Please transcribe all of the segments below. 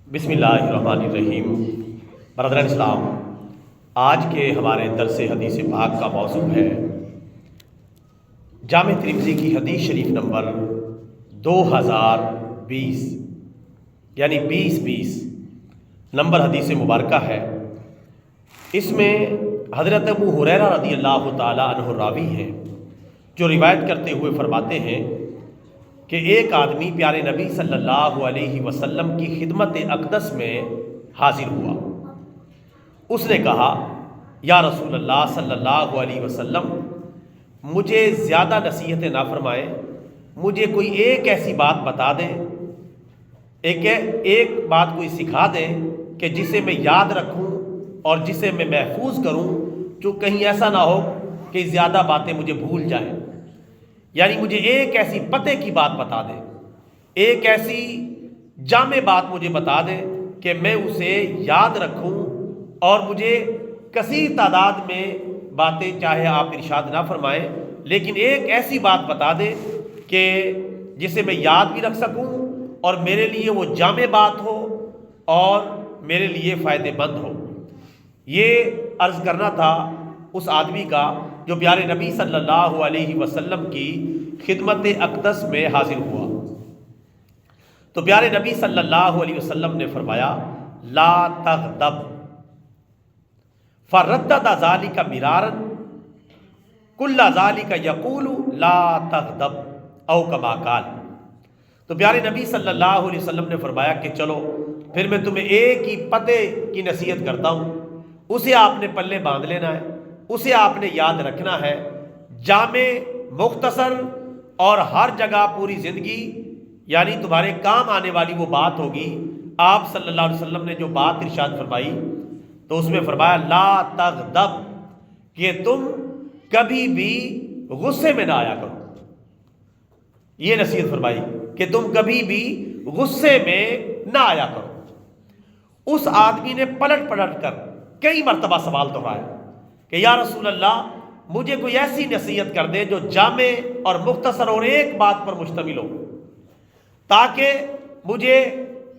بسم اللہ الرحمن الرحیم۔ برادران اسلام، آج کے ہمارے درس حدیث پاک کا موضوع ہے جامع ترمذی کی حدیث شریف نمبر 2020 یعنی 2020 نمبر حدیث مبارکہ ہے۔ اس میں حضرت ابو ہریرہ رضی اللہ تعالی عنہ راوی ہیں جو روایت کرتے ہوئے فرماتے ہیں کہ ایک آدمی پیارے نبی صلی اللہ علیہ وسلم کی خدمت اقدس میں حاضر ہوا۔ اس نے کہا، یا رسول اللہ صلی اللہ علیہ وسلم، مجھے زیادہ نصیحتیں نہ فرمائیں، مجھے کوئی ایک ایسی بات بتا دیں، ایک بات کوئی سکھا دیں کہ جسے میں یاد رکھوں اور جسے میں محفوظ کروں، جو کہیں ایسا نہ ہو کہ زیادہ باتیں مجھے بھول جائیں۔ یعنی مجھے ایک ایسی پتے کی بات بتا دے، ایک ایسی جامع بات مجھے بتا دے کہ میں اسے یاد رکھوں، اور مجھے کثیر تعداد میں باتیں چاہے آپ ارشاد نہ فرمائیں، لیکن ایک ایسی بات بتا دے کہ جسے میں یاد بھی رکھ سکوں اور میرے لیے وہ جامع بات ہو اور میرے لیے فائدہ مند ہو۔ یہ عرض کرنا تھا اس آدمی کا جو پیارے نبی صلی اللہ علیہ وسلم کی خدمت اقدس میں حاضر ہوا۔ تو پیارے نبی صلی اللہ علیہ وسلم نے فرمایا، لا تغضب، فردد ذلك مرارا کل ذلك یقول لا تغضب او کما قال۔ تو پیارے نبی صلی اللہ علیہ وسلم نے فرمایا کہ چلو پھر میں تمہیں ایک ہی پتے کی نصیحت کرتا ہوں، اسے آپ نے پلے باندھ لینا ہے، اسے آپ نے یاد رکھنا ہے، جامع، مختصر اور ہر جگہ پوری زندگی یعنی تمہارے کام آنے والی وہ بات ہوگی۔ آپ صلی اللہ علیہ وسلم نے جو بات ارشاد فرمائی تو اس میں فرمایا لا تغضب، کہ تم کبھی بھی غصے میں نہ آیا کرو۔ یہ نصیحت فرمائی کہ تم کبھی بھی غصے میں نہ آیا کرو۔ اس آدمی نے پلٹ کر کئی مرتبہ سوال دہرایا کہ یا رسول اللہ، مجھے کوئی ایسی نصیحت کر دے جو جامع اور مختصر اور ایک بات پر مشتمل ہو، تاکہ مجھے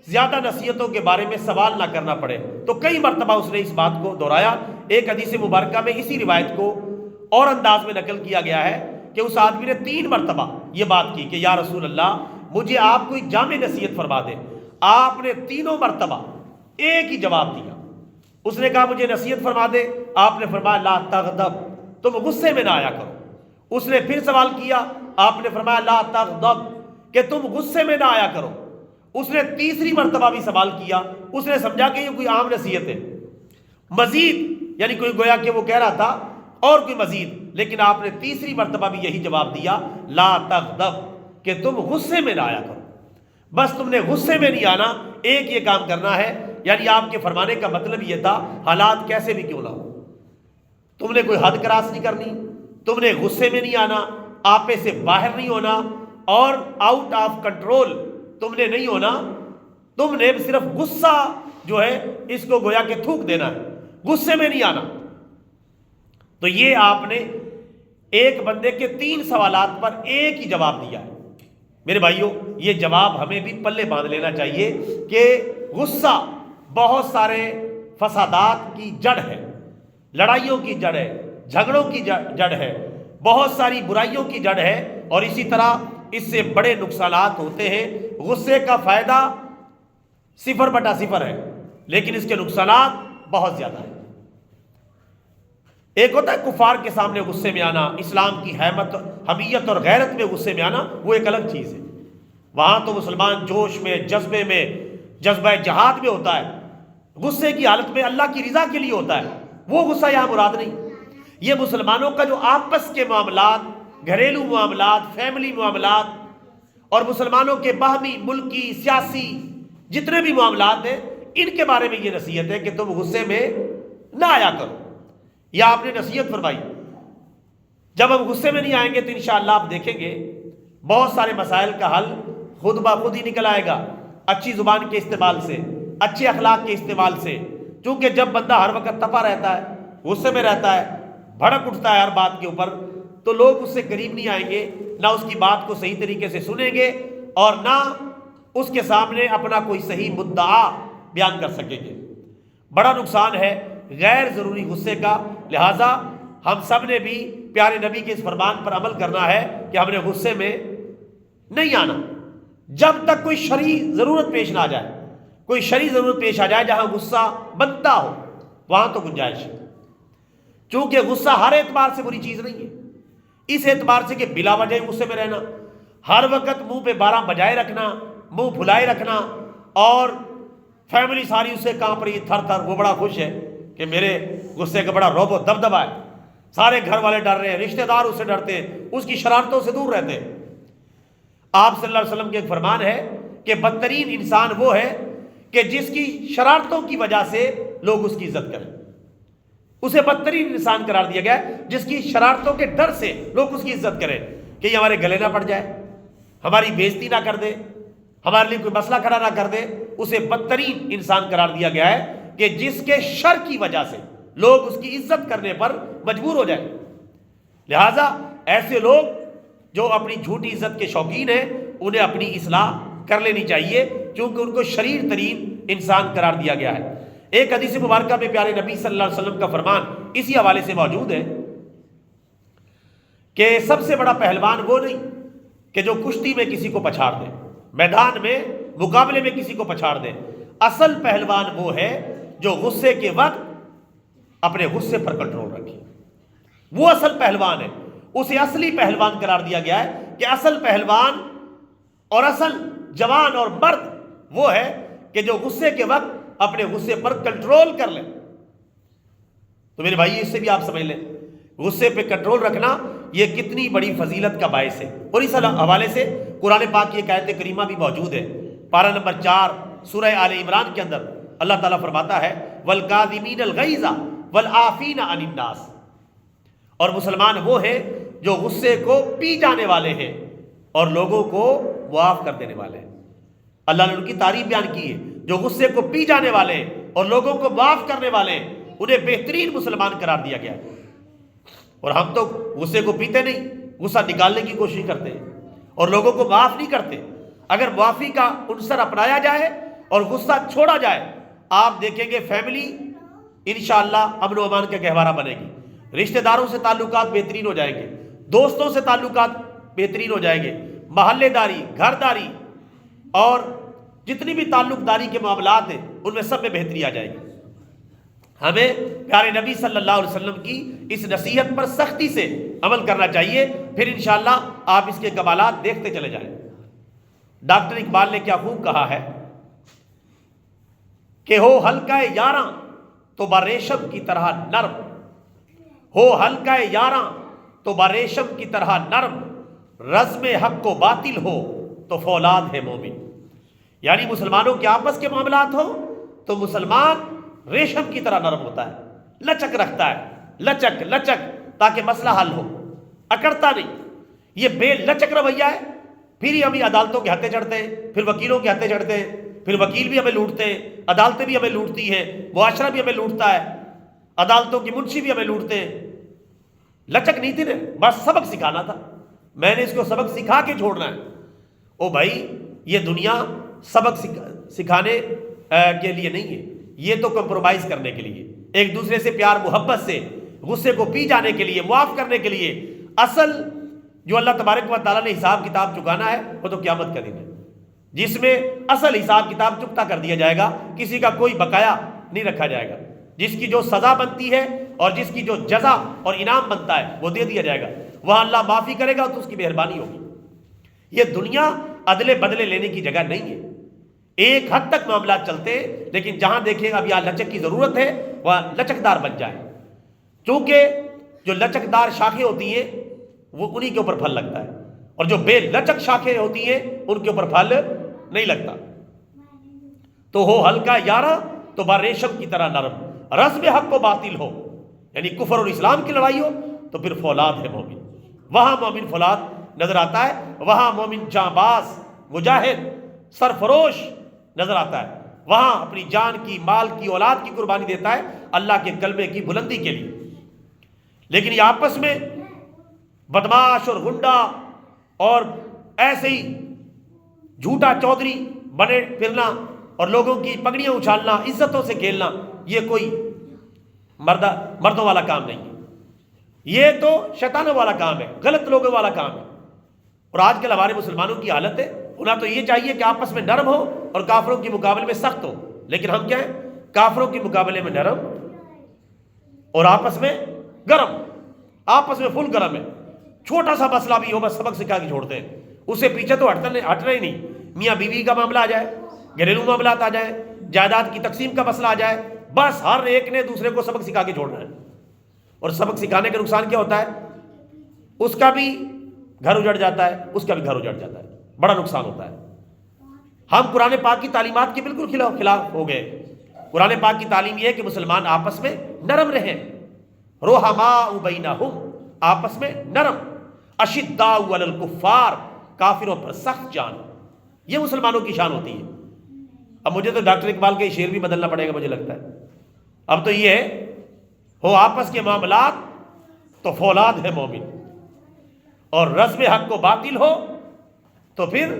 زیادہ نصیحتوں کے بارے میں سوال نہ کرنا پڑے۔ تو کئی مرتبہ اس نے اس بات کو دہرایا۔ ایک حدیث مبارکہ میں اسی روایت کو اور انداز میں نقل کیا گیا ہے کہ اس آدمی نے 3 مرتبہ یہ بات کی کہ یا رسول اللہ، مجھے آپ کوئی جامع نصیحت فرما دیں۔ آپ نے 3 مرتبہ ایک ہی جواب دیا۔ اس نے کہا مجھے نصیحت فرما دے، آپ نے فرمایا لا تغضب، تم غصے میں نہ آیا کرو۔ اس نے پھر سوال کیا، آپ نے فرمایا لا تغضب، کہ تم غصے میں نہ آیا کرو۔ اس نے تیسری مرتبہ بھی سوال کیا، اس نے سمجھا کہ یہ کوئی عام نصیحت ہے، مزید یعنی کوئی گویا کہ وہ کہہ رہا تھا اور کوئی مزید، لیکن آپ نے تیسری مرتبہ بھی یہی جواب دیا لا تغضب، کہ تم غصے میں نہ آیا کرو۔ بس تم نے غصے میں نہیں آنا، ایک یہ کام کرنا ہے۔ یعنی آپ کے فرمانے کا مطلب یہ تھا حالات کیسے بھی کیوں نہ ہو، تم نے کوئی حد کراس نہیں کرنی، تم نے غصے میں نہیں آنا، آپے سے باہر نہیں ہونا اور آؤٹ آف کنٹرول تم نے نہیں ہونا۔ تم نے صرف غصہ جو ہے اس کو گویا کہ تھوک دینا ہے، غصے میں نہیں آنا۔ تو یہ آپ نے ایک بندے کے 3 سوالات پر ایک ہی جواب دیا ہے۔ میرے بھائیوں، یہ جواب ہمیں بھی پلے باندھ لینا چاہیے کہ غصہ بہت سارے فسادات کی جڑ ہے، لڑائیوں کی جڑ ہے، جھگڑوں کی جڑ ہے، بہت ساری برائیوں کی جڑ ہے، اور اسی طرح اس سے بڑے نقصانات ہوتے ہیں۔ غصے کا فائدہ 0/0 ہے، لیکن اس کے نقصانات بہت زیادہ ہیں۔ ایک ہوتا ہے کفار کے سامنے غصے میں آنا، اسلام کی حمیت اور غیرت میں غصے میں آنا، وہ ایک الگ چیز ہے۔ وہاں تو مسلمان جوش میں، جذبے میں، جذبہ جہاد میں ہوتا ہے، غصے کی حالت میں اللہ کی رضا کے لیے ہوتا ہے، وہ غصہ یہاں مراد نہیں۔ یہ مسلمانوں کا جو آپس کے معاملات، گھریلو معاملات، فیملی معاملات اور مسلمانوں کے باہمی، ملکی، سیاسی جتنے بھی معاملات ہیں، ان کے بارے میں یہ نصیحت ہے کہ تم غصے میں نہ آیا کرو۔ یہ آپ نے نصیحت فرمائی۔ جب ہم غصے میں نہیں آئیں گے تو انشاءاللہ آپ دیکھیں گے بہت سارے مسائل کا حل خود بخود ہی نکل آئے گا، اچھی زبان کے استعمال سے، اچھے اخلاق کے استعمال سے۔ کیونکہ جب بندہ ہر وقت تپا رہتا ہے، غصے میں رہتا ہے، بھڑک اٹھتا ہے ہر بات کے اوپر، تو لوگ اس سے قریب نہیں آئیں گے، نہ اس کی بات کو صحیح طریقے سے سنیں گے اور نہ اس کے سامنے اپنا کوئی صحیح مدعا بیان کر سکیں گے۔ بڑا نقصان ہے غیر ضروری غصے کا، لہٰذا ہم سب نے بھی پیارے نبی کے اس فرمان پر عمل کرنا ہے کہ ہم نے غصے میں نہیں آنا جب تک کوئی شرعی ضرورت پیش نہ آ جائے۔ کوئی شرعی ضرورت پیش آ جائے جہاں غصہ بنتا ہو وہاں تو گنجائش ہے، چونکہ غصہ ہر اعتبار سے بری چیز نہیں ہے۔ اس اعتبار سے کہ بلا وجہ غصے میں رہنا، ہر وقت منہ پہ 12 بجائے رکھنا، منہ پھلائے رکھنا، اور فیملی ساری اسے کہاں پر یہ تھر تھر، وہ بڑا خوش ہے کہ میرے غصے کا بڑا رعب و دبدبا ہے، سارے گھر والے ڈر رہے ہیں، رشتہ دار اس سے ڈرتے ہیں، اس کی شرارتوں سے دور رہتے ہیں۔ آپ صلی اللہ علیہ وسلم کے ایک فرمان ہے کہ بدترین انسان وہ ہے کہ جس کی شرارتوں کی وجہ سے لوگ اس کی عزت کریں۔ اسے بدترین انسان قرار دیا گیا ہے جس کی شرارتوں کے ڈر سے لوگ اس کی عزت کریں کہ یہ ہمارے گلے نہ پڑ جائے، ہماری بےزتی نہ کر دے، ہمارے لیے کوئی مسئلہ کھڑا نہ کر دے۔ اسے بدترین انسان قرار دیا گیا ہے کہ جس کے شر کی وجہ سے لوگ اس کی عزت کرنے پر مجبور ہو جائیں۔ لہٰذا ایسے لوگ جو اپنی جھوٹی عزت کے شوقین ہیں انہیں اپنی اصلاح کر لینی چاہیے، کیونکہ ان کو شریر ترین انسان قرار دیا گیا ہے۔ ایک حدیث مبارکہ میں پیارے نبی صلی اللہ علیہ وسلم کا فرمان اسی حوالے سے موجود ہے کہ سب سے بڑا پہلوان وہ نہیں کہ جو کشتی میں کسی کو پچھاڑ دے، میدان میں مقابلے میں کسی کو پچھاڑ دے۔ اصل پہلوان وہ ہے جو غصے کے وقت اپنے غصے پر کنٹرول رکھے، وہ اصل پہلوان ہے۔ اسے اصلی پہلوان قرار دیا گیا ہے کہ اصل پہلوان اور اصل جوان اور مرد وہ ہے کہ جو غصے کے وقت اپنے غصے پر کنٹرول کر لے۔ تو میرے بھائی اس سے بھی آپ سمجھ لیں غصے پہ کنٹرول رکھنا یہ کتنی بڑی فضیلت کا باعث ہے۔ اور اس حوالے سے قرآن پاک کی ایک آیت کریمہ بھی موجود ہے، پارہ نمبر 4 سورہ آل عمران کے اندر اللہ تعالیٰ فرماتا ہے وَالْكَاظِمِينَ الْغَيْظَ وَالْعَافِينَ عَنِ النَّاسِ، اور مسلمان وہ ہیں جو غصے کو پی جانے والے ہیں اور لوگوں کو معاف کر دینے والے ہیں۔ اللہ نے ان کی تعریف بیان کی ہے، جو غصے کو پی جانے والے ہیں اور لوگوں کو معاف کرنے والے ہیں، انہیں بہترین مسلمان قرار دیا گیا ہے۔ اور ہم تو غصے کو پیتے نہیں، غصہ نکالنے کی کوشش کرتے ہیں اور لوگوں کو معاف نہیں کرتے۔ اگر معافی کا عنصر اپنایا جائے اور غصہ چھوڑا جائے، آپ دیکھیں گے فیملی انشاءاللہ امن و امان کا گہوارہ بنے گی، رشتہ داروں سے تعلقات بہترین ہو جائیں گے، دوستوں سے تعلقات بہترین ہو جائیں گے، محلے داری، گھر داری اور جتنی بھی تعلق داری کے معاملات ہیں ان میں سب میں بہتری آ جائے گی۔ ہمیں پیارے نبی صلی اللہ علیہ وسلم کی اس نصیحت پر سختی سے عمل کرنا چاہیے، پھر انشاءاللہ آپ اس کے کمالات دیکھتے چلے جائیں۔ ڈاکٹر اقبال نے کیا خوب کہا ہے کہ ہو ہلکا یاراں تو باریشم کی طرح نرم، ہو ہلکا یاراں تو باریشم کی طرح نرم، رزم حق و باطل ہو تو فولاد ہے مومن۔ یعنی مسلمانوں کے آپس کے معاملات ہو تو مسلمان ریشم کی طرح نرم ہوتا ہے، لچک رکھتا ہے، لچک لچک، تاکہ مسئلہ حل ہو، اکڑتا نہیں۔ یہ بے لچک رویہ ہے، پھر ہی ہم عدالتوں کے ہتھے چڑھتے ہیں، پھر وکیلوں کے ہتھے چڑھتے ہیں، پھر وکیل بھی ہمیں لوٹتے ہیں، عدالتیں بھی ہمیں لوٹتی ہیں، معاشرہ بھی ہمیں لوٹتا ہے، عدالتوں کی منشی بھی ہمیں لوٹتے ہیں۔ لچک نہیں تھی نا، بس سبق سکھانا تھا، میں نے اس کو سبق سکھا کے چھوڑنا ہے۔ او بھائی یہ دنیا سبق سکھانے کے لیے نہیں ہے، یہ تو کمپرومائز کرنے کے لیے، ایک دوسرے سے پیار محبت سے غصے کو پی جانے کے لیے، معاف کرنے کے لیے۔ اصل جو اللہ تبارک و تعالیٰ نے حساب کتاب چکانا ہے وہ تو قیامت کا دن ہے، جس میں اصل حساب کتاب چکتا کر دیا جائے گا، کسی کا کوئی بقایا نہیں رکھا جائے گا، جس کی جو سزا بنتی ہے اور جس کی جو جزا اور انعام بنتا ہے وہ دے دیا جائے گا، وہاں اللہ معافی کرے گا تو اس کی مہربانی ہوگی۔ یہ دنیا عدلے بدلے لینے کی جگہ نہیں ہے، ایک حد تک معاملات چلتے ہیں، لیکن جہاں دیکھیں اب یہاں لچک کی ضرورت ہے وہاں لچکدار بن جائے، چونکہ جو لچکدار شاخیں ہوتی ہیں وہ انہی کے اوپر پھل لگتا ہے، اور جو بے لچک شاخیں ہوتی ہیں ان کے اوپر پھل نہیں لگتا۔ تو ہو ہلکا یارا تو باریشم کی طرح نرم، رزم حق و باطل ہو، یعنی کفر اور اسلام کی لڑائی ہو تو پھر فولاد ہے مومن، وہاں مومن فولاد نظر آتا ہے، وہاں مومن جانباز، مجاہد، سرفروش نظر آتا ہے، وہاں اپنی جان کی، مال کی، اولاد کی قربانی دیتا ہے اللہ کے کلمے کی بلندی کے لیے۔ لیکن یہ آپس میں بدماش اور غنڈہ اور ایسے ہی جھوٹا چودھری بنے پھرنا، اور لوگوں کی پگڑیاں اچھالنا، عزتوں سے کھیلنا، یہ کوئی مردوں والا کام نہیں ہے، یہ تو شیطانوں والا کام ہے، غلط لوگوں والا کام ہے۔ اور آج کل ہمارے مسلمانوں کی حالت ہے، انہیں تو یہ چاہیے کہ آپس میں نرم ہو اور کافروں کے مقابلے میں سخت ہو، لیکن ہم کیا ہیں؟ کافروں کے مقابلے میں نرم اور آپس میں گرم، آپس میں فل گرم ہے۔ چھوٹا سا مسئلہ بھی ہو بس سبق سکھا کے چھوڑتے ہیں، اس سے پیچھے تو ہٹنا ہی نہیں۔ میاں بیوی کا معاملہ آ جائے، گھریلو معاملات آ جائے، جائیداد کی تقسیم کا مسئلہ آ جائے، بس ہر ایک نے دوسرے کو سبق سکھا کے چھوڑنا ہے۔ اور سبق سکھانے کا نقصان کیا ہوتا ہے؟ اس کا بھی گھر اجڑ جاتا ہے، اس کا بھی گھر اجڑ جاتا ہے، بڑا نقصان ہوتا ہے۔ ہم قرآن پاک کی تعلیمات کے بالکل خلاف ہو گئے۔ قرآن پاک کی تعلیم یہ ہے کہ مسلمان آپس میں نرم رہیں، رحماء بینہم، آپس میں نرم، اشداء علی الکفار، کافروں پر سخت جان، یہ مسلمانوں کی شان ہوتی ہے۔ اب مجھے تو ڈاکٹر اقبال کا شعر بھی بدلنا پڑے گا، مجھے لگتا ہے اب تو یہ ہے، ہو آپس کے معاملات تو فولاد ہے مومن، اور رزم حق کو باطل ہو تو پھر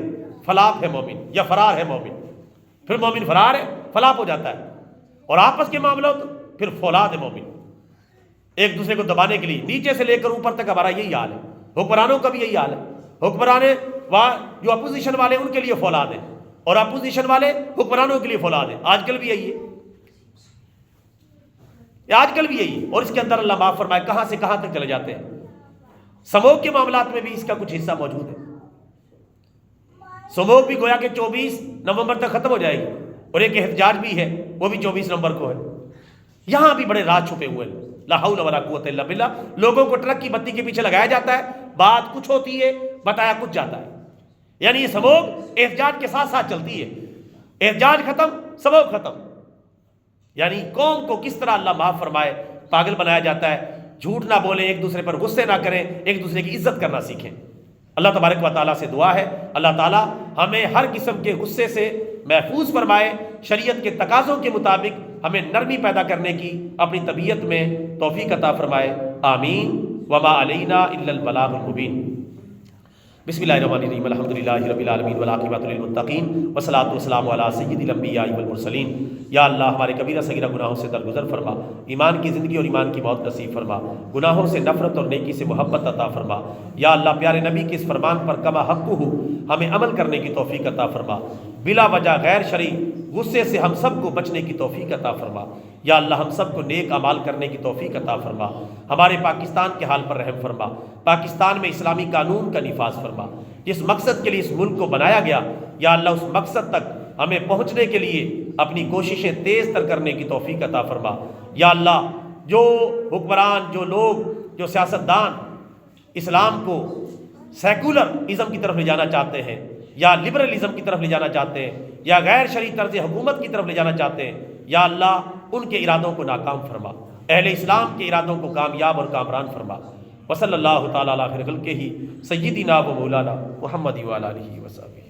فلاپ ہے مومن یا فرار ہے مومن، پھر مومن فرار ہے، فلاپ ہو جاتا ہے، اور آپس کے معاملات پھر فولاد ہے مومن۔ ایک دوسرے کو دبانے کے لیے نیچے سے لے کر اوپر تک ہمارا یہی حال ہے، حکمرانوں کا بھی یہی حال ہے۔ حکمران جو اپوزیشن والے ان کے لیے فولاد ہیں، اور اپوزیشن والے حکمرانوں کے لیے فولاد ہیں۔ آج کل بھی یہی ہے، آج کل بھی یہی ہے، اور اس کے اندر اللہ معاف فرمائے کہاں سے کہاں تک چلے جاتے ہیں۔ سموگ کے معاملات میں بھی اس کا کچھ حصہ موجود ہے۔ سموگ بھی گویا کہ 24 نومبر تک ختم ہو جائے گی، اور ایک احتجاج بھی ہے، وہ بھی 24 نومبر کو ہے۔ یہاں بھی بڑے راز چھپے ہوئے ہیں، لا حول ولا قوت الا باللہ۔ لوگوں کو ٹرک کی بتی کے پیچھے لگایا جاتا ہے، بات کچھ ہوتی ہے، بتایا کچھ جاتا ہے۔ یعنی یہ سموگ احتجاج کے ساتھ ساتھ چلتی ہے، احتجاج ختم سموگ ختم۔ یعنی قوم کو کس طرح اللہ معاف فرمائے پاگل بنایا جاتا ہے۔ جھوٹ نہ بولیں، ایک دوسرے پر غصے نہ کریں، ایک دوسرے کی عزت کرنا سیکھیں۔ اللہ تبارک و تعالیٰ سے دعا ہے اللہ تعالیٰ ہمیں ہر قسم کے غصے سے محفوظ فرمائے، شریعت کے تقاضوں کے مطابق ہمیں نرمی پیدا کرنے کی اپنی طبیعت میں توفیق عطا فرمائے، آمین۔ وما علینا الا البلاغ المبین۔ بسم اللہ الرحمن الرحیم، الحمدللہ رب العالمین والعاقبۃ للمتقین والصلاۃ والسلام علی سید الانبیاء والمرسلین۔ یا اللہ ہمارے کبیرہ صغیرہ گناہوں سے درگزر فرما، ایمان کی زندگی اور ایمان کی موت نصیب فرما، گناہوں سے نفرت اور نیکی سے محبت عطا فرما۔ یا اللہ پیارے نبی کے اس فرمان پر کما حق ہو ہمیں عمل کرنے کی توفیق عطا فرما، بلا وجہ غیر شرعی غصے سے ہم سب کو بچنے کی توفیق عطا فرما۔ یا اللہ ہم سب کو نیک اعمال کرنے کی توفیق عطا فرما، ہمارے پاکستان کے حال پر رحم فرما، پاکستان میں اسلامی قانون کا نفاذ فرما۔ جس مقصد کے لیے اس ملک کو بنایا گیا یا اللہ اس مقصد تک ہمیں پہنچنے کے لیے اپنی کوششیں تیز تر کرنے کی توفیق عطا فرما۔ یا اللہ جو حکمران، جو لوگ، جو سیاستدان اسلام کو سیکولر ازم کی طرف لے جانا چاہتے ہیں یا لبرلزم کی طرف لے جانا چاہتے ہیں یا غیر شرعی طرز حکومت کی طرف لے جانا چاہتے ہیں، یا اللہ ان کے ارادوں کو ناکام فرما، اہل اسلام کے ارادوں کو کامیاب اور کامران فرما۔ وصلی اللہ تعالیٰ علی خیر خلقہ سیدنا و مولانا محمد وعلی آلہ وصحبہ۔